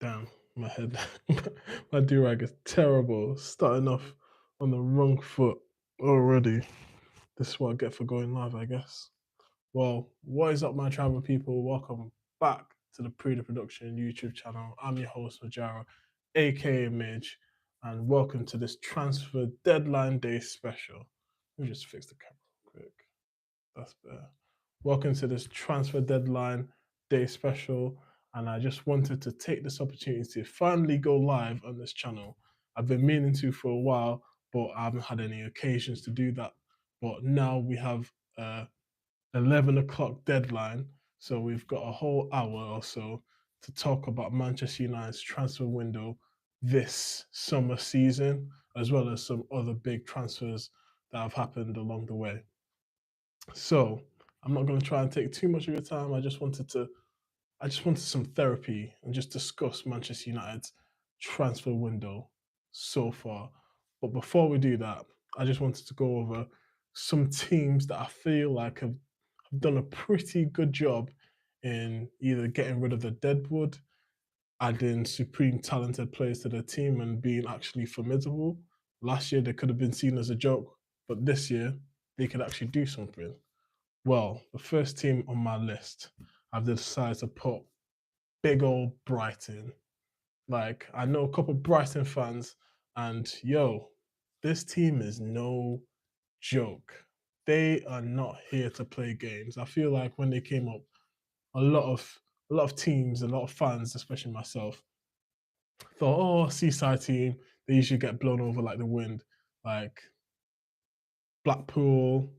Damn, my head, my do-rag is terrible. Starting off on the wrong foot already. This is what I get for going live, I guess. Well, what is up, my travel people? Welcome back to the Pree Da Production YouTube channel. I'm your host, Majara, aka Midge, and welcome to this transfer deadline day special. Let me just fix the camera real quick. That's better. Welcome to this transfer deadline day special. And I just wanted to take this opportunity to finally go live on this channel. I've been meaning to for a while, but I haven't had any occasions to do that. But now we have 11 o'clock deadline. So we've got a whole hour or so to talk about Manchester United's transfer window this summer season, as well as some other big transfers that have happened along the way. So I'm not going to try and take too much of your time. I just wanted some therapy and just discuss Manchester United's transfer window so far. But before we do that, I just wanted to go over some teams that I feel like have done a pretty good job in either getting rid of the deadwood, adding supreme talented players to their team, and being actually formidable. Last year they could have been seen as a joke, but this year they could actually do something. Well, the first team on my list, I've decided to put big old Brighton. Like, I know a couple Brighton fans, and yo, this team is no joke. They are not here to play games. I feel like when they came up, a lot of a lot of teams, a lot of fans, especially myself, thought, oh, seaside team, they usually get blown over like the wind. Like Blackpool,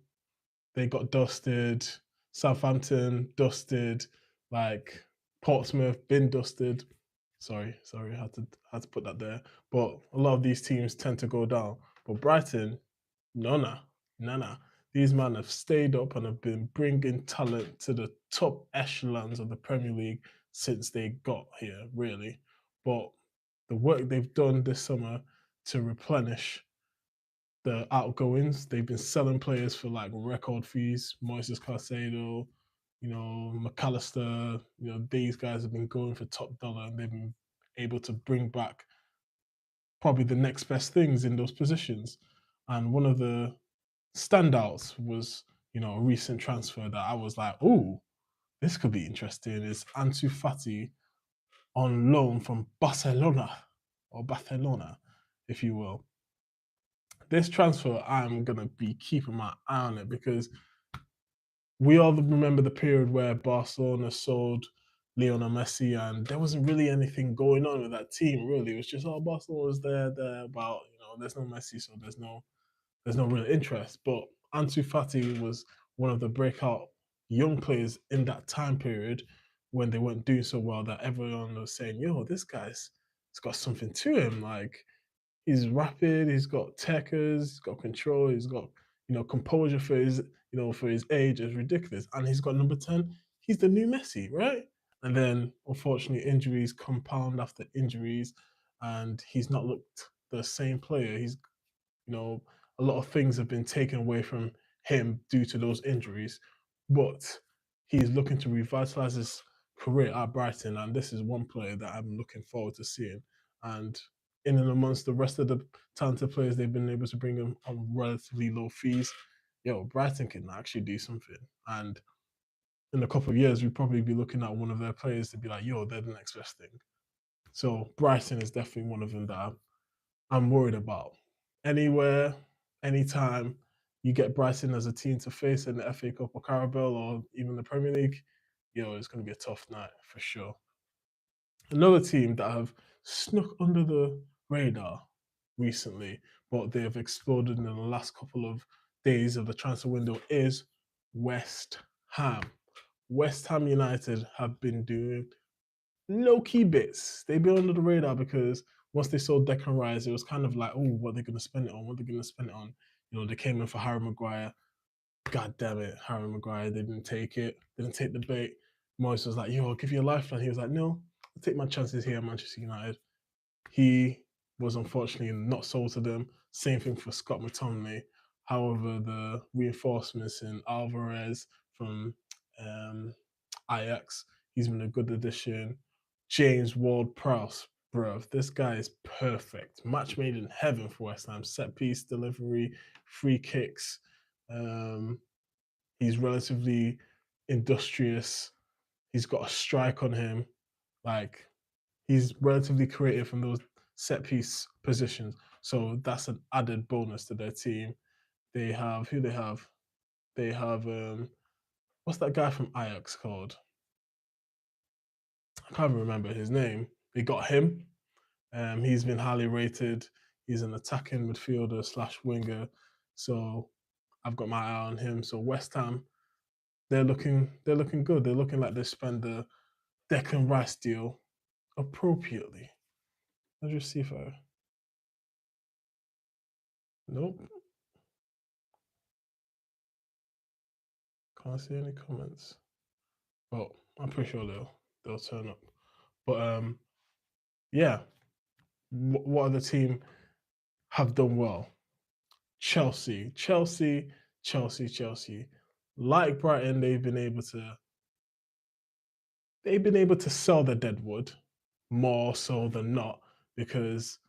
they got dusted. Southampton dusted. Like Portsmouth been dusted. Sorry, I had to put that there. But a lot of these teams tend to go down. But Brighton, nona, nana. These men have stayed up and have been bringing talent to the top echelons of the Premier League since they got here, really. But the work they've done this summer to replenish the outgoings. They've been selling players for like record fees. Moises Caicedo, McAllister. These guys have been going for top dollar, and they've been able to bring back probably the next best things in those positions. And one of the standouts was, a recent transfer that I was like, oh, this could be interesting. Is Ansu Fati on loan from Barcelona, if you will. This transfer, I'm gonna be keeping my eye on it because we all remember the period where Barcelona sold Lionel Messi, and there wasn't really anything going on with that team. Really, it was just Barcelona was there, about there's no Messi, so there's no real interest. But Ansu Fati was one of the breakout young players in that time period when they weren't doing so well that everyone was saying, "Yo, this guy's it's got something to him." Like he's rapid, he's got techers, he's got control, he's got composure for his age is ridiculous, and he's got number 10. He's the new Messi, right? And then unfortunately injuries compound after injuries, and he's not looked the same player. A lot of things have been taken away from him due to those injuries, but he's looking to revitalize his career at Brighton, and this is one player that I'm looking forward to seeing. And in and amongst the rest of the talented players they've been able to bring him on relatively low fees, Brighton can actually do something. And in a couple of years, we'd probably be looking at one of their players to be like, yo, they're the next best thing. So Brighton is definitely one of them that I'm worried about. Anywhere, anytime you get Brighton as a team to face in the FA Cup or Carabao or even the Premier League, it's going to be a tough night for sure. Another team that have snuck under the radar recently, but they have exploded in the last couple of days of the transfer window is West Ham. West Ham United have been doing low key bits. They've been under the radar because once they sold Declan Rice, it was kind of like, oh, what are they going to spend it on? What are they going to spend it on? They came in for Harry Maguire. God damn it, Harry Maguire. They didn't take it. They didn't take the bait. Moyes was like, yo, I'll give you a lifeline. He was like, no, I'll take my chances here at Manchester United. He was unfortunately not sold to them. Same thing for Scott McTominay. However, the reinforcements in Alvarez from Ajax, he's been a good addition. James Ward-Prowse, bruv, this guy is perfect. Match made in heaven for West Ham. Set piece delivery, free kicks. Um, he's relatively industrious. He's got a strike on him. Like, he's relatively creative from those set piece positions. So that's an added bonus to their team. They have who they have. They have what's that guy from Ajax called? I can't even remember his name. They got him. He's been highly rated. He's an attacking midfielder slash winger. So I've got my eye on him. So West Ham, they're looking good. They're looking like they spend the Declan Rice deal appropriately. Let's just see if I nope. Can't see any comments. Well, I'm pretty sure they'll turn up. But yeah, what other team have done well? Chelsea, Chelsea, Chelsea, Chelsea. Like Brighton, they've been able to sell the deadwood more so than not because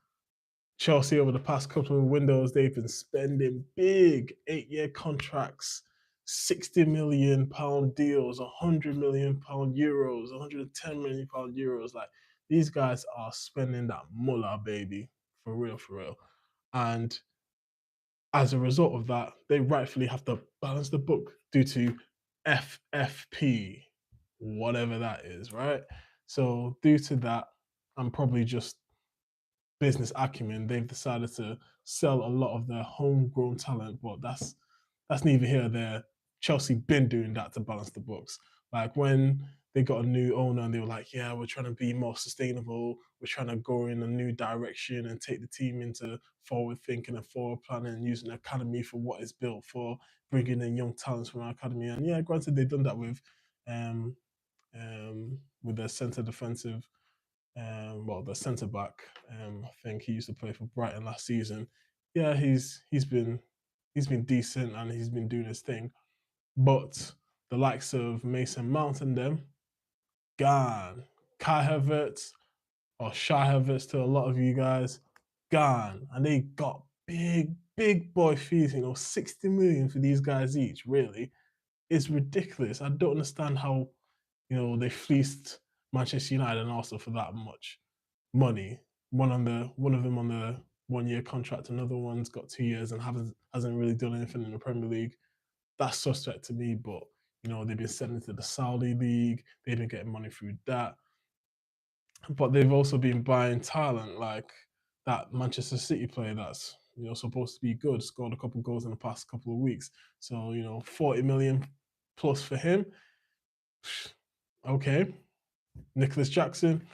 Chelsea over the past couple of windows they've been spending big 8-year contracts, £60 million deals, £100 million euros, £110 million euros. Like these guys are spending that mullah, baby, for real, for real. And as a result of that, they rightfully have to balance the book due to FFP, whatever that is, right? So, due to that, and probably just business acumen, they've decided to sell a lot of their homegrown talent. But that's neither here nor there. Chelsea been doing that to balance the books. Like when they got a new owner and they were like, yeah, we're trying to be more sustainable. We're trying to go in a new direction and take the team into forward thinking and forward planning and using the academy for what it's built for, bringing in young talents from our academy. And yeah, granted, they've done that um, with their centre defensive well, the centre back. I think he used to play for Brighton last season. Yeah, he's been decent and he's been doing his thing. But the likes of Mason Mount and them gone. Kai Havertz or Shy Havertz to a lot of you guys gone, and they got big boy fees. 60 million for these guys each. Really, it's ridiculous. I don't understand how they fleeced Manchester United and Arsenal for that much money. One of them on the 1-year contract, another one's got 2 years and hasn't really done anything in the Premier League. That's suspect to me, but they've been sent into the Saudi League. They've been getting money through that, but they've also been buying talent like that Manchester City player that's supposed to be good, scored a couple of goals in the past couple of weeks. So 40 million plus for him. Okay, Nicholas Jackson,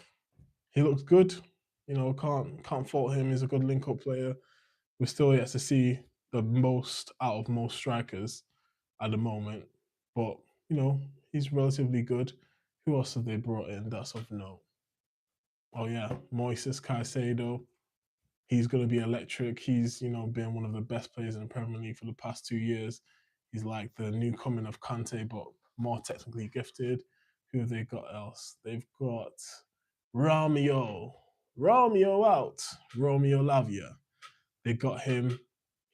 he looks good. Can't fault him. He's a good link-up player. We're still yet to see the most out of most strikers at the moment, but he's relatively good. Who else have they brought in that's of note? Oh yeah, Moises Caicedo. He's going to be electric. He's been one of the best players in the Premier League for the past 2 years. He's like the new coming of Kante, but more technically gifted. Who have they got else? They've got Romeo. Romeo out. Romeo Lavia. They got him.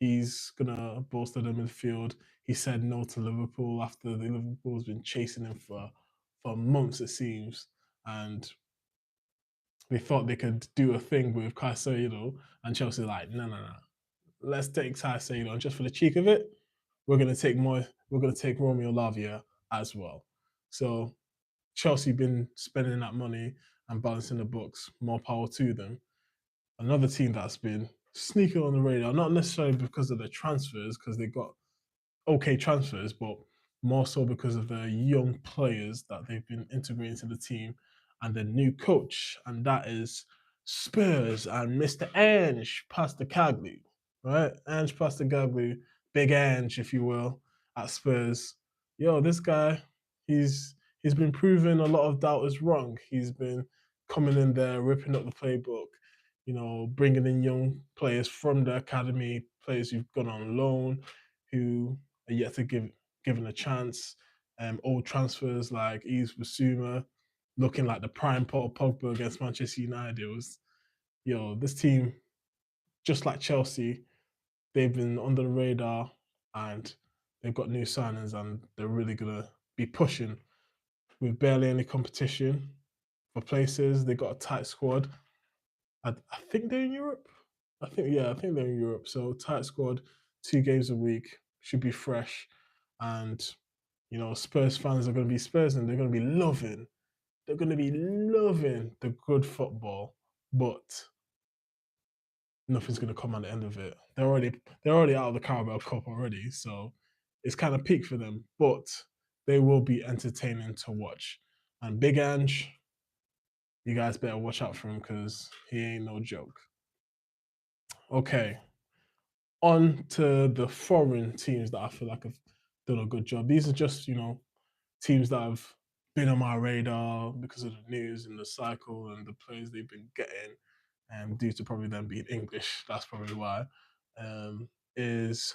He's gonna bolster the midfield. He said no to Liverpool after the Liverpool's been chasing him for months, it seems. And they thought they could do a thing with Caicedo, and Chelsea like, no, no, no. Let's take Caicedo, and just for the cheek of it, we're gonna take more. We're gonna take Romeo Lavia as well. So Chelsea been spending that money and balancing the books. More power to them. Another team that's been sneaking on the radar, not necessarily because of the transfers, because they got okay transfers, but more so because of the young players that they've been integrating to the team and the new coach, and that is Spurs and Mr. Ange Postecoglou, right? Ange Postecoglou, Big Ange, if you will, at Spurs. Yo, this guy, he's been proving a lot of doubters wrong. He's been coming in there, ripping up the playbook, bringing in young players from the academy, players who've gone on loan, who are yet to given a chance. Old transfers like Yves Basuma, looking like the prime Paul Pogba against Manchester United. It was, this team, just like Chelsea, they've been under the radar and they've got new signings and they're really gonna be pushing with barely any competition for places. They got a tight squad. I think they're in Europe. I think they're in Europe. So tight squad, 2 games a week, should be fresh. And Spurs fans are gonna be Spurs and they're gonna be loving. They're gonna be loving the good football, but nothing's gonna come at the end of it. They're already out of the Carabao Cup already, so it's kind of peak for them. But they will be entertaining to watch. And Big Ange, you guys better watch out for him because he ain't no joke. Okay, on to the foreign teams that I feel like have done a good job. These are just, teams that have been on my radar because of the news and the cycle and the players they've been getting, and due to probably them being English, that's probably why, is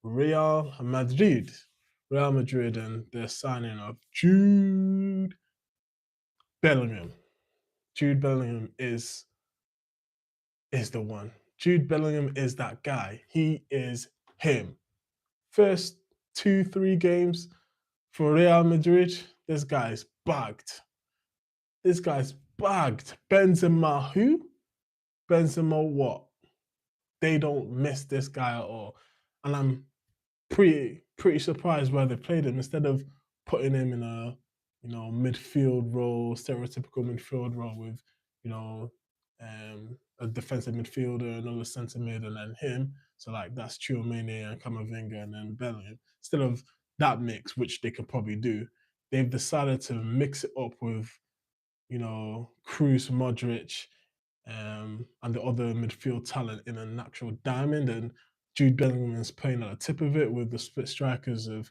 Real Madrid. Real Madrid and their signing of Jude Bellingham. Jude Bellingham is the one. Jude Bellingham is that guy. He is him. First 2-3 games for Real Madrid, this guy's bagged. This guy's bagged. Benzema who? Benzema what? They don't miss this guy at all. And I'm pretty surprised why they played him instead of putting him in a midfield role, stereotypical midfield role with a defensive midfielder, another centre mid, and then him. So like that's Tchouaméni and Camavinga and then Bellingham. Instead of that mix, which they could probably do, they've decided to mix it up with Cruz, Modric, and the other midfield talent in a natural diamond. And Jude Bellingham is playing at the tip of it with the split strikers of,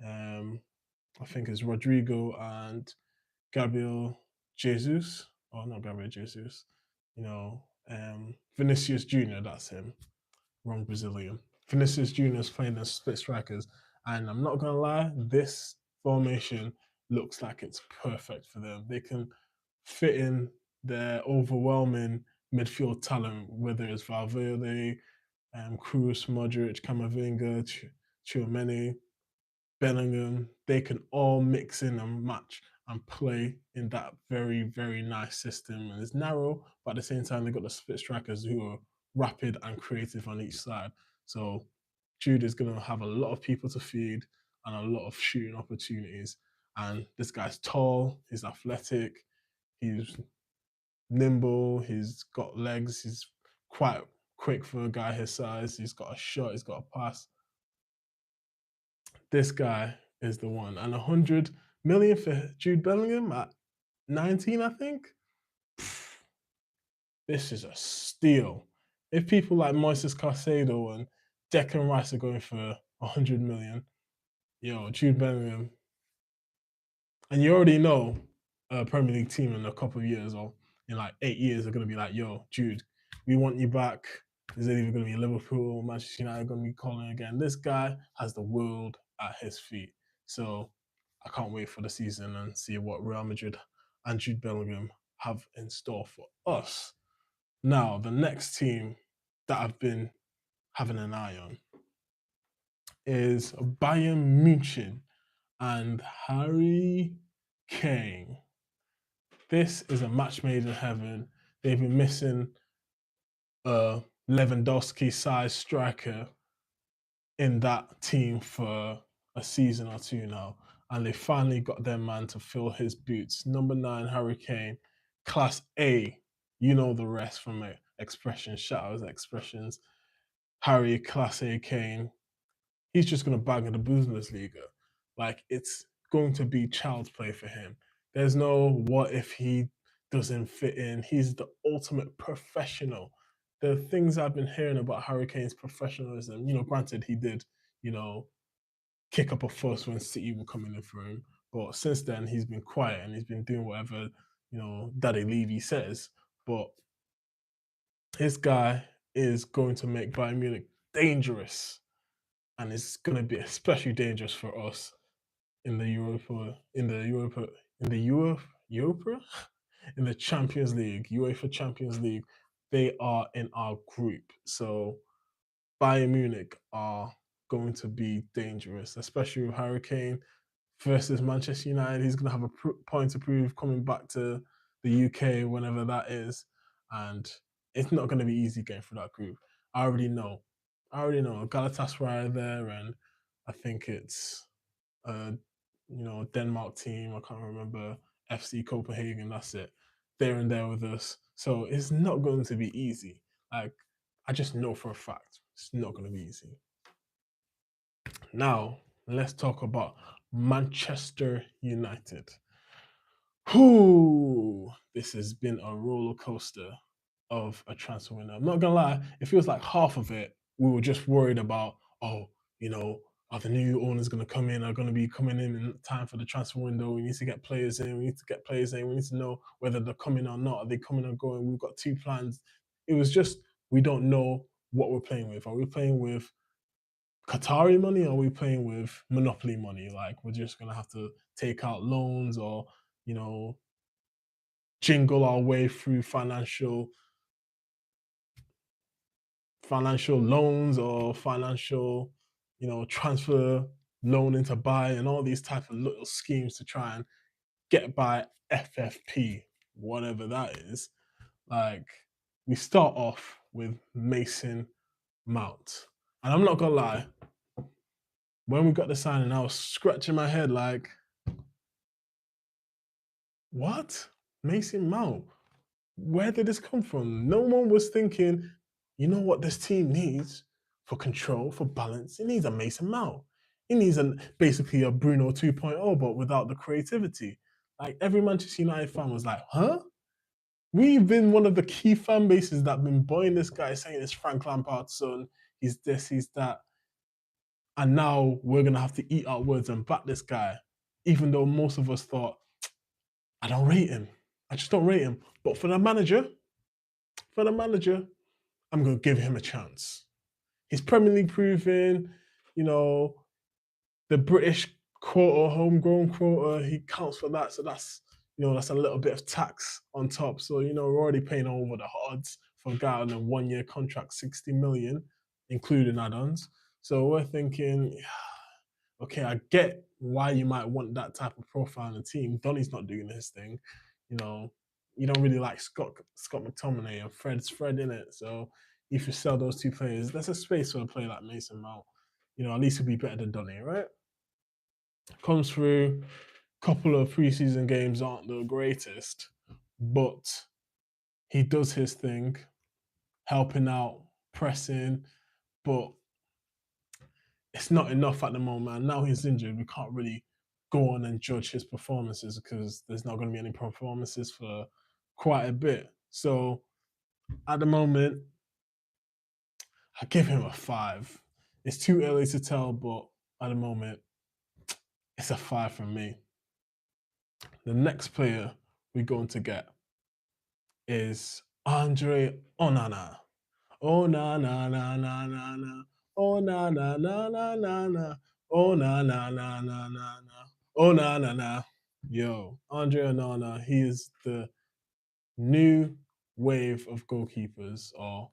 I think it's Rodrigo and Gabriel Jesus. Oh, not Gabriel Jesus. Vinicius Junior. That's him. Wrong Brazilian. Vinicius Junior is playing as split strikers, and I'm not gonna lie, this formation looks like it's perfect for them. They can fit in their overwhelming midfield talent, whether it's Valverde, Cruz, Modric, Camavinga, Tchouaméni, Bellingham. They can all mix in and match and play in that very, very nice system. And it's narrow, but at the same time, they've got the split strikers who are rapid and creative on each side. So Jude is going to have a lot of people to feed and a lot of shooting opportunities. And this guy's tall, he's athletic, he's nimble, he's got legs, he's quite quick for a guy his size, he's got a shot, he's got a pass. This guy is the one. And 100 million for Jude Bellingham at 19, I think. This is a steal. If people like Moises Caicedo and Declan Rice are going for 100 million, Jude Bellingham, and you already know a Premier League team in a couple of years or in like 8 years are going to be like, yo, Jude, we want you back. Is it even going to be Liverpool or Manchester United going to be calling again? This guy has the world at his feet. So I can't wait for the season and see what Real Madrid and Jude Bellingham have in store for us. Now, the next team that I've been having an eye on is Bayern Munich and Harry Kane. This is a match made in heaven. They've been missing a Lewandowski-sized striker in that team for a season or two now, and they finally got their man to fill his boots. Number 9, Harry Kane, Class A. You know the rest from Expressions, shout out Expressions. Harry, Class A Kane. He's just going to bang in the Bundesliga. Like, it's going to be child's play for him. There's no what if he doesn't fit in. He's the ultimate professional. The things I've been hearing about Harry Kane's professionalism, granted he did, kick up a fuss when City were coming in for him. But since then, he's been quiet and he's been doing whatever, Daddy Levy says. But this guy is going to make Bayern Munich dangerous. And it's going to be especially dangerous for us in the Europa in the Champions League, UEFA Champions League. They are in our group. So Bayern Munich are going to be dangerous, especially with Hurricane versus Manchester United. He's going to have a point to prove coming back to the UK whenever that is. And it's not going to be easy getting through that group. I already know. Galatasaray are there, and I think it's Denmark team. I can't remember FC Copenhagen. That's it. They're in there with us, so it's not going to be easy. Like I just know for a fact it's not going to be easy. Now let's talk about Manchester United. Whoo! This has been a roller coaster of a transfer window. I'm not gonna lie, it feels like half of it we were just worried about, oh, are the new owners gonna come in, are gonna be coming in time for the transfer window. We need to get players in, we need to know whether they're coming or not. Are they coming or going? We've got two plans. It was just we don't know what we're playing with. Are we playing with Qatari money or are we playing with monopoly money? Like we're just gonna have to take out loans or, you know, jingle our way through financial loans or financial, transfer loan into buy and all these type of little schemes to try and get by FFP, whatever that is. Like we start off with Mason Mount. And I'm not gonna lie, when we got the signing, I was scratching my head like, what? Mason Mount? Where did this come from? No one was thinking, you know what this team needs for control, for balance? It needs a Mason Mount. It needs basically a Bruno 2.0, but without the creativity. Like every Manchester United fan was like, huh? We've been one of the key fan bases that have been buying this guy, saying it's Frank Lampard's son, he's this, he's that. And now we're going to have to eat our words and back this guy, even though most of us thought, I don't rate him. I just don't rate him. But for the manager, I'm going to give him a chance. He's Premier League proven, you know, the British quota, homegrown quota, he counts for that. So that's a little bit of tax on top. So, we're already paying over the odds for a guy on a 1-year contract, 60 million, including add-ons. So we're thinking, okay, I get why you might want that type of profile in the team. Donny's not doing his thing. You don't really like Scott McTominay and Fred's Fred in it. So if you sell those two players, there's a space for a player like Mason Mount. At least he'll be better than Donny, right? Comes through, couple of preseason games aren't the greatest, but he does his thing, helping out, pressing, but it's not enough at the moment. And now he's injured. We can't really go on and judge his performances because there's not going to be any performances for quite a bit. So at the moment, I give him a 5. It's too early to tell, but at the moment, it's a 5 from me. The next player we're going to get is Andre Onana. Oh na na na na na na. Oh na na na na na na. Oh na na na na na na. Oh na na na. Yo, Andre Onana, he is the new wave of goalkeepers, or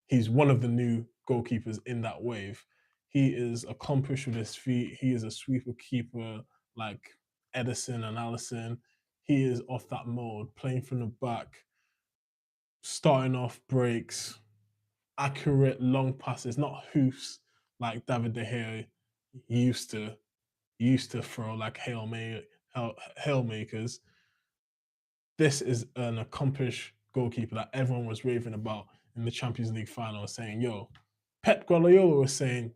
he's one of the new goalkeepers in that wave. He is accomplished with his feet. He is a sweeper keeper like Edison and Allison. He is off that mode, playing from the back, starting off breaks, accurate long passes, not hoofs like David De Gea used to throw like hail makers. This is an accomplished goalkeeper that everyone was raving about in the Champions League final, saying, "Yo, Pep Guardiola was saying,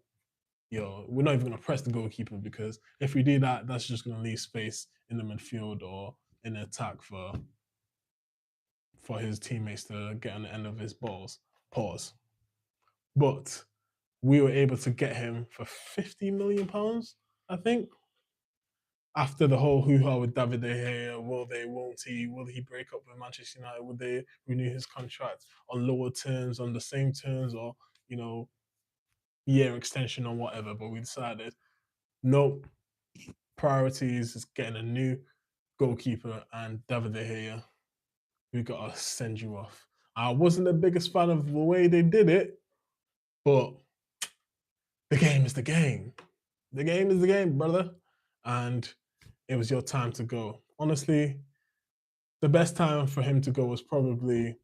yo, we're not even going to press the goalkeeper because if we do that, that's just going to leave space in the midfield or in the attack for his teammates to get on the end of his balls." Pause. But we were able to get him for £50 million, I think. After the whole hoo-ha with David De Gea, will they, won't he? Will he break up with Manchester United? Will they renew his contract on lower terms, on the same terms, or, year extension or whatever? But we decided, nope, priorities is getting a new goalkeeper, and David De Gea, we gotta send you off. I wasn't the biggest fan of the way they did it, but the game is the game. The game is the game, brother. And it was your time to go. Honestly, the best time for him to go was probably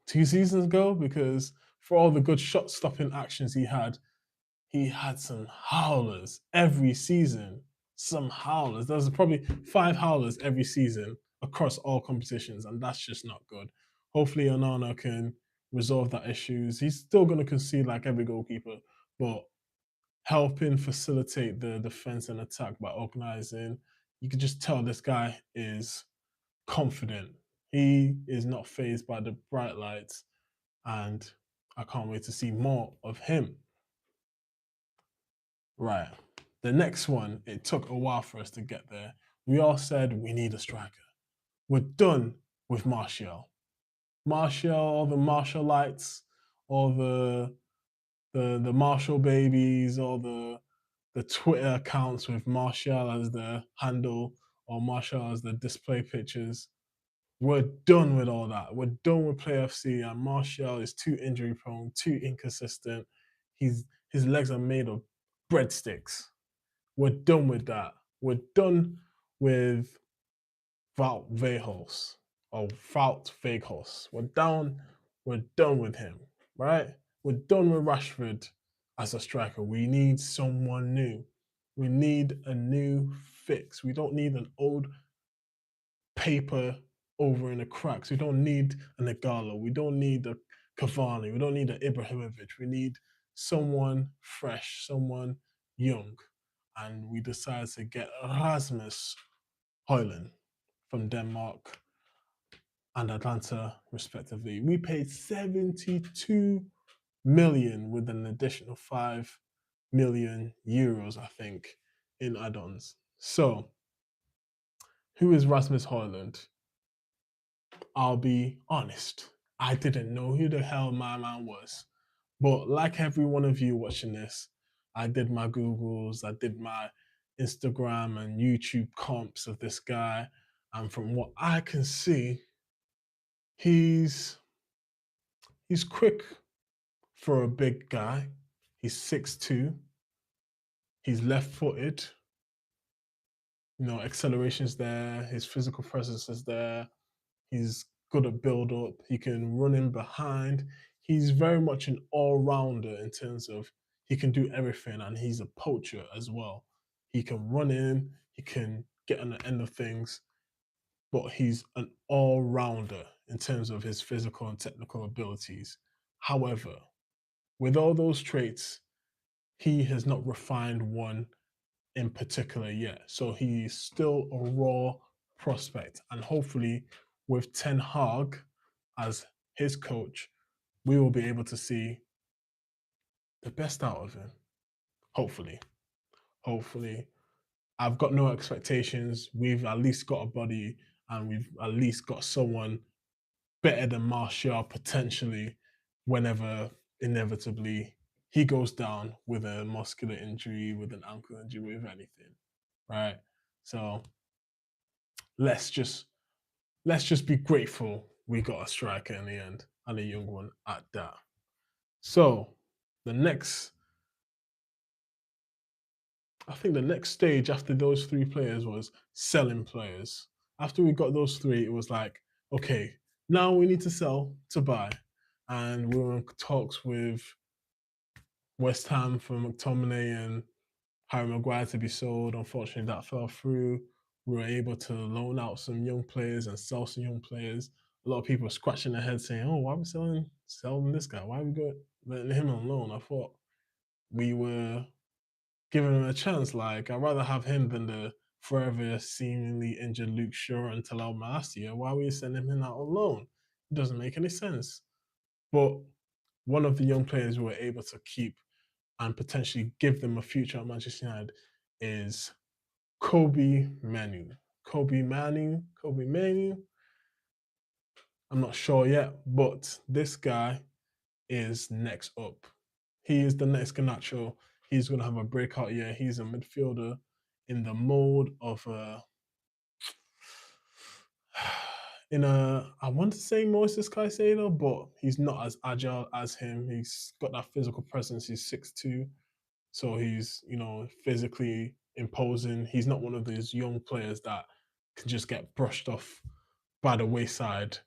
2 seasons ago, because for all the good shot stopping actions he had some howlers every season. Some howlers. There's probably 5 howlers every season across all competitions, and that's just not good. Hopefully, Onana can resolve that issues. He's still going to concede like every goalkeeper, but helping facilitate the defense and attack by organizing, you can just tell this guy is confident. He is not phased by the bright lights, and I can't wait to see more of him. Right. The next one, it took a while for us to get there. We all said we need a striker. We're done with Martial. Martial, all the Martial lights, all the Martial babies, all the Twitter accounts with Martial as the handle or Martial as the display pictures. We're done with all that. We're done with Play FC, and Martial is too injury prone, too inconsistent. His legs are made of breadsticks. We're done with that. We're done with Wout Weghorst or Wout Weghorst. We're done with him, right? We're done with Rashford as a striker. We need someone new. We need a new fix. We don't need an old paper over in the cracks. We don't need a Nagalo. We don't need a Cavani. We don't need an Ibrahimovic. We need someone fresh, someone young. And we decided to get Rasmus Højlund from Denmark and Atlanta, respectively. We paid 72 million with an additional 5 million euros, I think, in add-ons. So, who is Rasmus Højlund? I'll be honest. I didn't know who the hell my man was. But like every one of you watching this, I did my Googles, I did my Instagram and YouTube comps of this guy. And from what I can see, he's quick for a big guy. He's 6'2". He's left-footed. You know, acceleration's there. His physical presence is there. He's good at build-up. He can run in behind. He's very much an all-rounder in terms of he can do everything, and he's a poacher as well. He can run in. He can get on the end of things. But he's an all-rounder in terms of his physical and technical abilities. However, with all those traits, he has not refined one in particular yet. So he's still a raw prospect. And hopefully, with Ten Hag as his coach, we will be able to see the best out of him. Hopefully. Hopefully. I've got no expectations. We've at least got a body, and we've at least got someone better than Martial potentially whenever inevitably he goes down with a muscular injury, with an ankle injury, with anything, right? So let's just be grateful we got a striker in the end, and a young one at that. So the next, I think the next stage after those three players was selling players. After we got those three, it was like, okay, now we need to sell to buy. And we were in talks with West Ham for McTominay and Harry Maguire to be sold. Unfortunately, that fell through. We were able to loan out some young players and sell some young players. A lot of people were scratching their heads saying, "Oh, why are we selling this guy? Why are we letting him on loan?" I thought we were giving him a chance. Like, I'd rather have him than the forever seemingly injured Luke Shaw and Talal Maassia. Why are we sending him out on loan? It doesn't make any sense. But one of the young players we were able to keep and potentially give them a future at Manchester United is Kobe Manu. Kobe Manu. I'm not sure yet, but this guy is next up. He is the next Garnacho. He's going to have a breakout year. He's a midfielder in the mold of in a, I want to say Moses Caicedo, but he's not as agile as him. He's got that physical presence. He's 6'2", so he's, physically imposing. He's not one of those young players that can just get brushed off by the wayside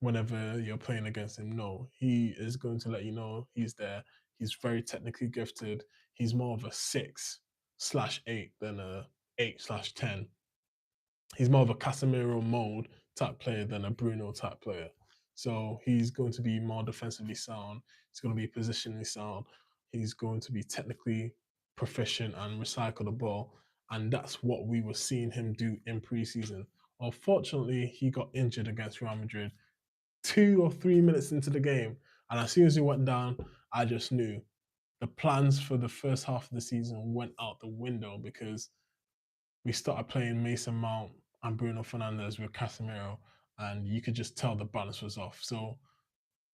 whenever you're playing against him. No, he is going to let you know he's there. He's very technically gifted. He's more of a 6/8 than a 8/10. He's more of a Casemiro mold type player than a Bruno type player. So he's going to be more defensively sound. He's going to be positionally sound. He's going to be technically proficient and recycle the ball. And that's what we were seeing him do in preseason. Unfortunately, he got injured against Real Madrid 2 or 3 minutes into the game. And as soon as he went down, I just knew the plans for the first half of the season went out the window because we started playing Mason Mount and Bruno Fernandes with Casemiro, and you could just tell the balance was off. So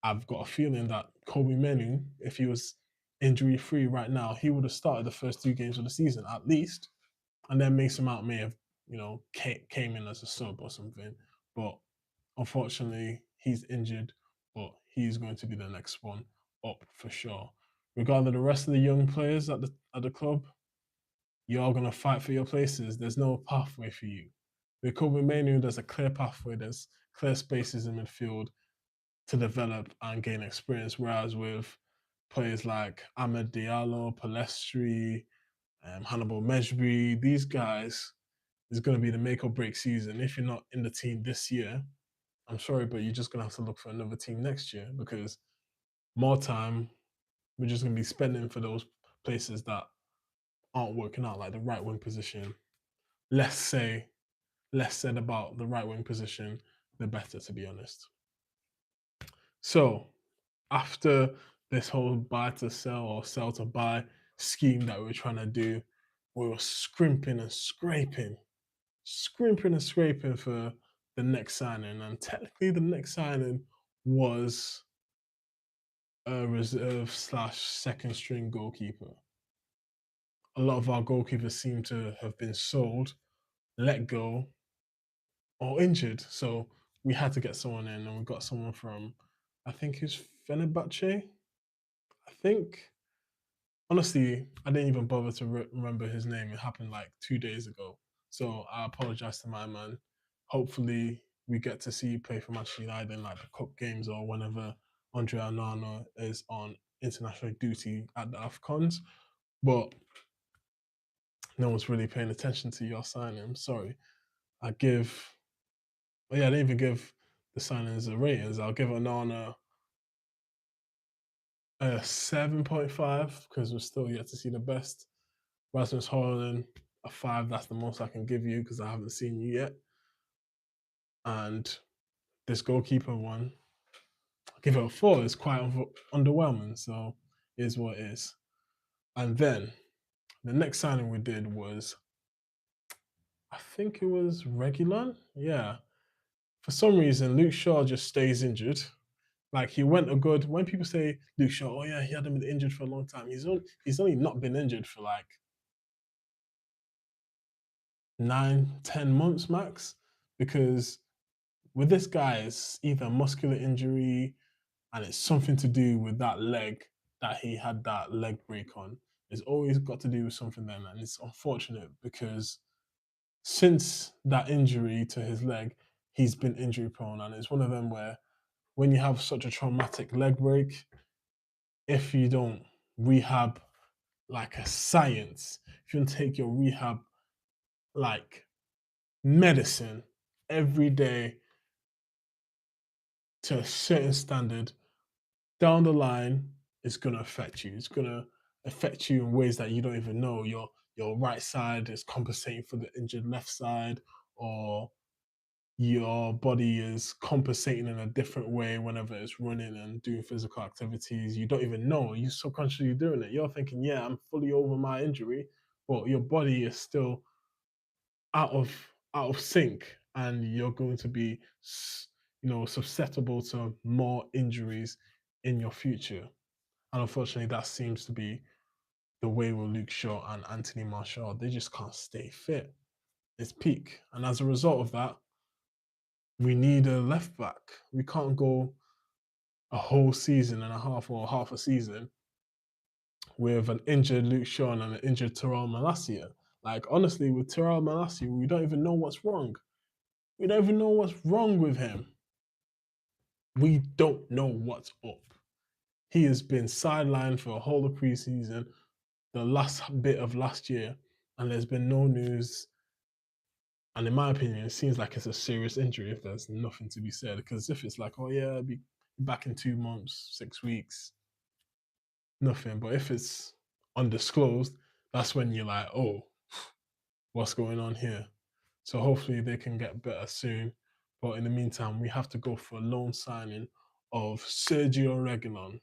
I've got a feeling that Kobe Menu, if he was injury free right now, he would have started the first 2 games of the season at least, and then Mason Mount may have, came in as a sub or something. But unfortunately, he's injured, but he's going to be the next one up for sure. Regarding the rest of the young players at the club, you're going to fight for your places. There's no pathway for you. With Kobe Manu, there's a clear pathway. There's clear spaces in midfield to develop and gain experience. Whereas with players like Ahmed Diallo, Palestri, Hannibal Mejbri, these guys is going to be the make or break season. If you're not in the team this year, I'm sorry, but you're just going to have to look for another team next year because more time we're just going to be spending for those places that aren't working out, like the right wing position. Let's say less said about the right wing position, the better, to be honest. So after this whole buy to sell or sell to buy scheme that we were trying to do, we were scrimping and scraping for the next signing. And technically, the next signing was a reserve slash second string goalkeeper. A lot of our goalkeepers seem to have been sold, let go, or injured. So we had to get someone in, and we got someone from, I think it's Fenerbahce. I think. Honestly, I didn't even bother to remember his name. It happened like 2 days ago. So I apologize to my man. Hopefully, we get to see you play for Manchester United in like the cup games or whenever Andre Onana is on international duty at the AFCONs. But no one's really paying attention to your signing. I'm sorry. I give, well, yeah, I didn't even give the signings a ratings. I'll give Onana a 7.5 because we're still yet to see the best. Rasmus Højlund, a 5. That's the most I can give you because I haven't seen you yet. And this goalkeeper one, I'll give it a 4. It's quite underwhelming. So it is what it is. And then the next signing we did was, I think it was Regulon. Yeah. For some reason, Luke Shaw just stays injured. Like he went a good. When people say Luke Shaw, oh yeah, he hadn't been injured for a long time. He's only not been injured for like 9, 10 months max. Because with this guy, it's either muscular injury and it's something to do with that leg that he had that leg break on. It's always got to do with something then, and it's unfortunate because since that injury to his leg, he's been injury prone, and it's one of them where when you have such a traumatic leg break, if you don't rehab like a science, if you don't take your rehab like medicine every day to a certain standard, down the line, it's going to affect you. It's going to affect you in ways that you don't even know. Your right side is compensating for the injured left side, or your body is compensating in a different way whenever it's running and doing physical activities. You don't even know. You subconsciously doing it. You're thinking, yeah, I'm fully over my injury, but your body is still out of sync, and you're going to be susceptible to more injuries in your future. And unfortunately, that seems to be the way with Luke Shaw and Anthony Martial. They just can't stay fit. It's peak. And as a result of that, We need a left back. We can't go a whole season and a half or half a season with an injured Luke Shaw and an injured Terrell Malacia. Like, honestly, with Terrell Malacia, we don't even know what's wrong. We don't even know what's wrong with him. We don't know what's up. He has been sidelined for a whole of preseason, the last bit of last year, and there's been no news. And in my opinion, it seems like it's a serious injury if there's nothing to be said. Because if it's like, oh yeah, I'll be back in 2 months, 6 weeks, nothing. But if it's undisclosed, that's when you're like, oh, what's going on here? So hopefully they can get better soon. But in the meantime, we have to go for a loan signing of Sergio Reguilon.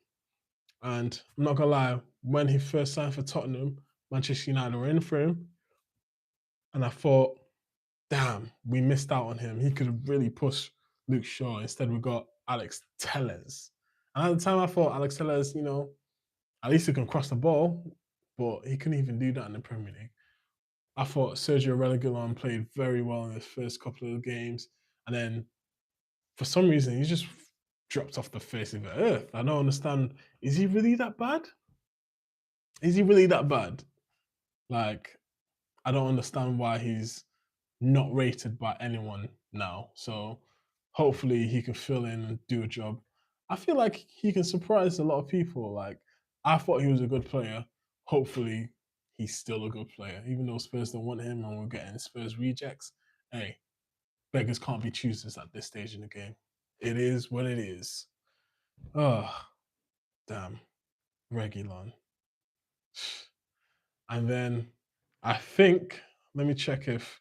And I'm not gonna lie, when he first signed for Tottenham, Manchester United were in for him, and I thought, damn, we missed out on him. He could have really pushed Luke Shaw. Instead, we got Alex Tellez. And at the time, I thought Alex Tellez, at least he can cross the ball, but he couldn't even do that in the Premier League. I thought Sergio Reguilon played very well in his first couple of games, and then for some reason he just dropped off the face of the earth. I don't understand. Is he really that bad? Is he really that bad? Like, I don't understand why he's not rated by anyone now. So hopefully he can fill in and do a job. I feel like he can surprise a lot of people. Like, I thought he was a good player. Hopefully he's still a good player. Even though Spurs don't want him and we're getting Spurs rejects. Hey, beggars can't be choosers at this stage in the game. It is what it is. Oh, damn. Regulon. And then I think, let me check if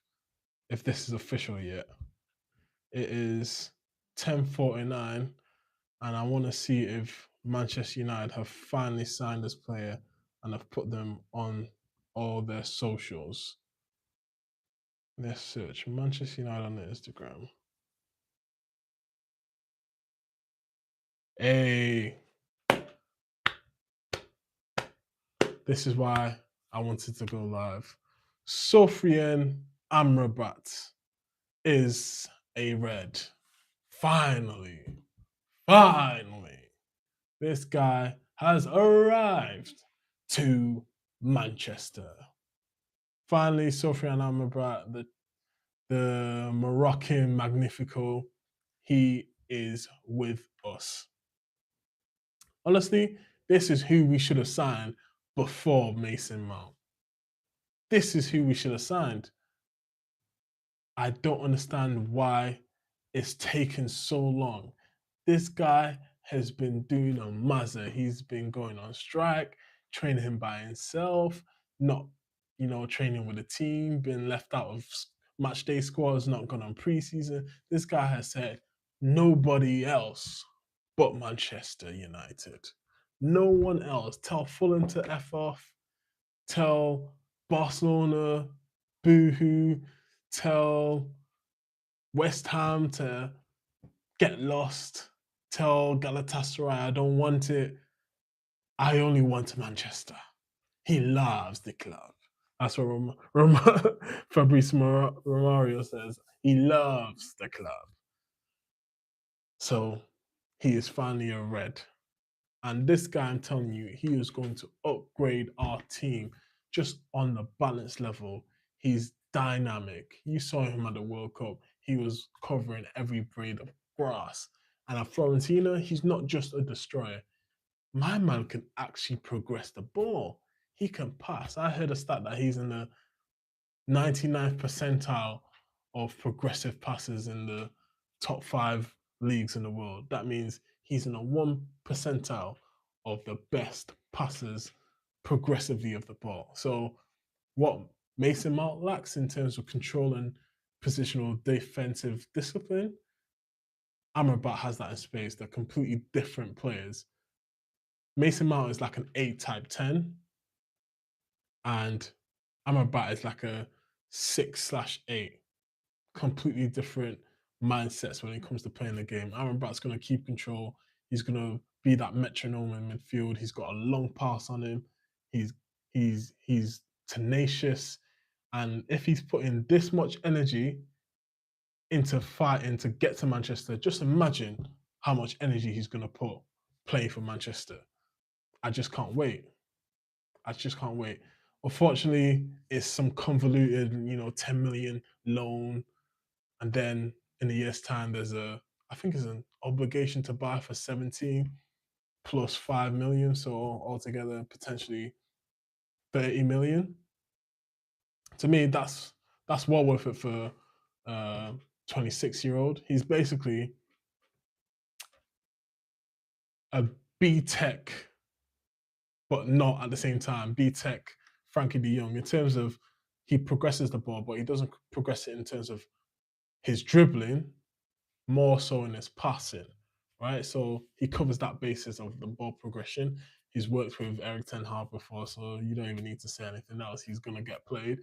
this is official yet. It is 10:49, and I want to see if Manchester United have finally signed this player and have put them on all their socials. Let's search Manchester United on Instagram. Hey, this is why I wanted to go live. Sofian Amrabat is a red. Finally, finally, this guy has arrived to Manchester. Finally, Sofian Amrabat, the Moroccan Magnifico, he is with us. Honestly, this is who we should have signed before Mason Mount. This is who we should have signed. I don't understand why it's taken so long. This guy has been doing a mazza. He's been going on strike, training him by himself, not, training with a team, been left out of match day squads, not gone on preseason. This guy has said nobody else but Manchester United. No one else. Tell Fulham to F off. Tell Barcelona boohoo. Tell West Ham to get lost. Tell Galatasaray I don't want it. I only want Manchester. He loves the club. That's what Fabrice Romario says. He loves the club. So he is finally a red. And this guy, I'm telling you, he is going to upgrade our team just on the balance level. He's dynamic. You saw him at the World Cup. He was covering every blade of grass. And at Florentina, he's not just a destroyer. My man can actually progress the ball. He can pass. I heard a stat that he's in the 99th percentile of progressive passes in the top 5 leagues in the world. That means he's in a 1 percentile of the best passers progressively of the ball. So what Mason Mount lacks in terms of control and positional defensive discipline, Amrabat has that in space. They're completely different players. Mason Mount is like an 8 type 10, and Amrabat is like a 6/8. Completely different mindsets when it comes to playing the game. Amrabat's going to keep control. He's going to be that metronome in midfield. He's got a long pass on him. He's tenacious, and if he's putting this much energy into fighting to get to Manchester. Just imagine how much energy he's going to put playing for Manchester. I just can't wait. I just can't wait. Unfortunately, it's some convoluted, 10 million loan, and then in a year's time, I think it's an obligation to buy for 17 plus 5 million, so altogether potentially 30 million. To me, that's well worth it for a 26-year-old. He's basically a B Tech, but not at the same time. B Tech Frankie De Jong in terms of he progresses the ball, but he doesn't progress it in terms of his dribbling, more so in his passing, right? So he covers that basis of the ball progression. He's worked with Eric Ten Hag before, so you don't even need to say anything else. He's gonna get played.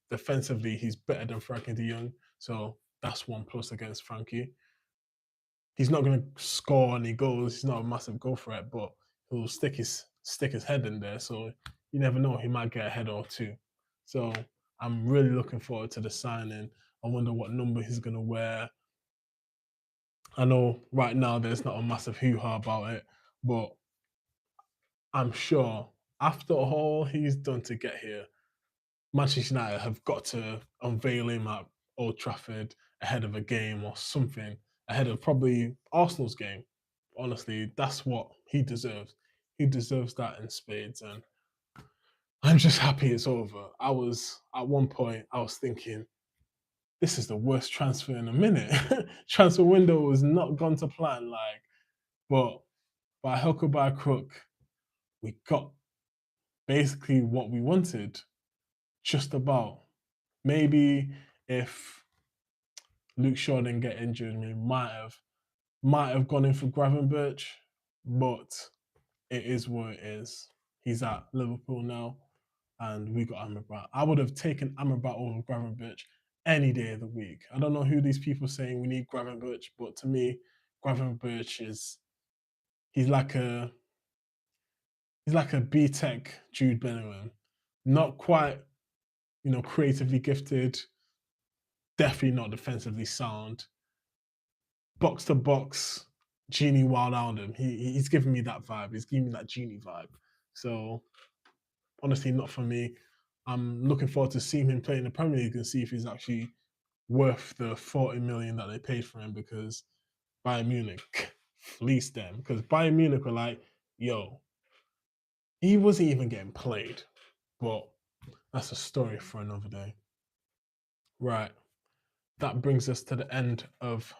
Defensively, he's better than Frankie De Jong, so that's one plus against Frankie. He's not going to score any goals. He's not a massive goal threat, but he'll stick his head in there. So you never know. He might get a header or two. So I'm really looking forward to the signing. I wonder what number he's going to wear. I know right now there's not a massive hoo-ha about it, but I'm sure after all he's done to get here, Manchester United have got to unveil him at Old Trafford ahead of a game or something, ahead of probably Arsenal's game. Honestly, that's what he deserves. He deserves that in spades, and I'm just happy it's over. At one point I was thinking, this is the worst transfer in a minute. Transfer window was not gone to plan, but by hook or by crook, we got basically what we wanted. Just about. Maybe if Luke Shaw didn't get injured, we might have gone in for Gravenberch, but it is what it is. He's at Liverpool now, and we got Amrabat. I would have taken Amrabat over Gravenberch any day of the week. I don't know who these people saying we need Gravenberch, but to me, Gravenberch is he's like a B Tech Jude Bellingham, not quite creatively gifted, definitely not defensively sound, box to box, Genie Wild Alden. He's giving me that vibe. He's giving me that Genie vibe. So honestly, not for me. I'm looking forward to seeing him play in the Premier League and see if he's actually worth the 40 million that they paid for him, because Bayern Munich fleeced them. Because Bayern Munich were like, yo, he wasn't even getting played. But that's a story for another day. Right. That brings us to the end of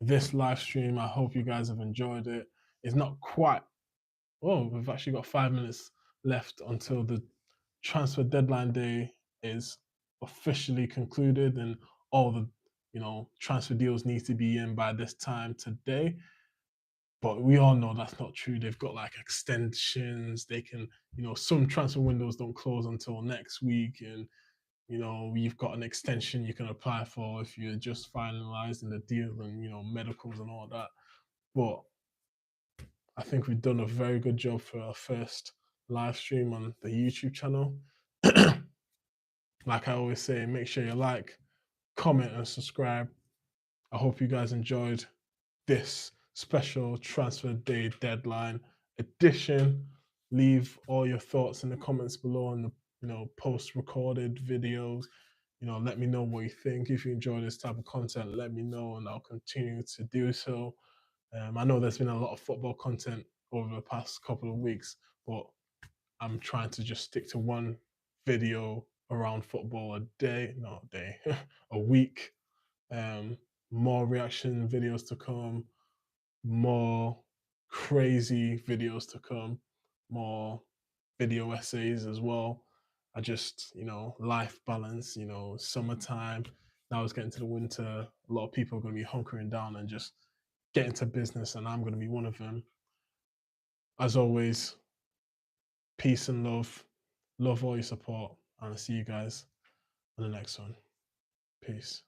this live stream. I hope you guys have enjoyed it. It's not quite, we've actually got 5 minutes left until the transfer deadline day is officially concluded and all the transfer deals need to be in by this time today. But we all know that's not true. They've got like extensions. They can, some transfer windows don't close until next week, and you've got an extension you can apply for if you're just finalizing the deal and, medicals and all that. But I think we've done a very good job for our first live stream on the YouTube channel. Like I always say, make sure you like, comment, and subscribe. I hope you guys enjoyed this special transfer day deadline edition. Leave all your thoughts in the comments below on the post-recorded videos. Let me know what you think. If you enjoy this type of content, let me know and I'll continue to do so. I know there's been a lot of football content over the past couple of weeks, but I'm trying to just stick to one video around football a week. More reaction videos to come, more crazy videos to come, more video essays as well. I just, life balance, summertime. Now it's getting to the winter. A lot of people are going to be hunkering down and just getting to business, and I'm going to be one of them. As always, peace and love. Love all your support, and I'll see you guys on the next one. Peace.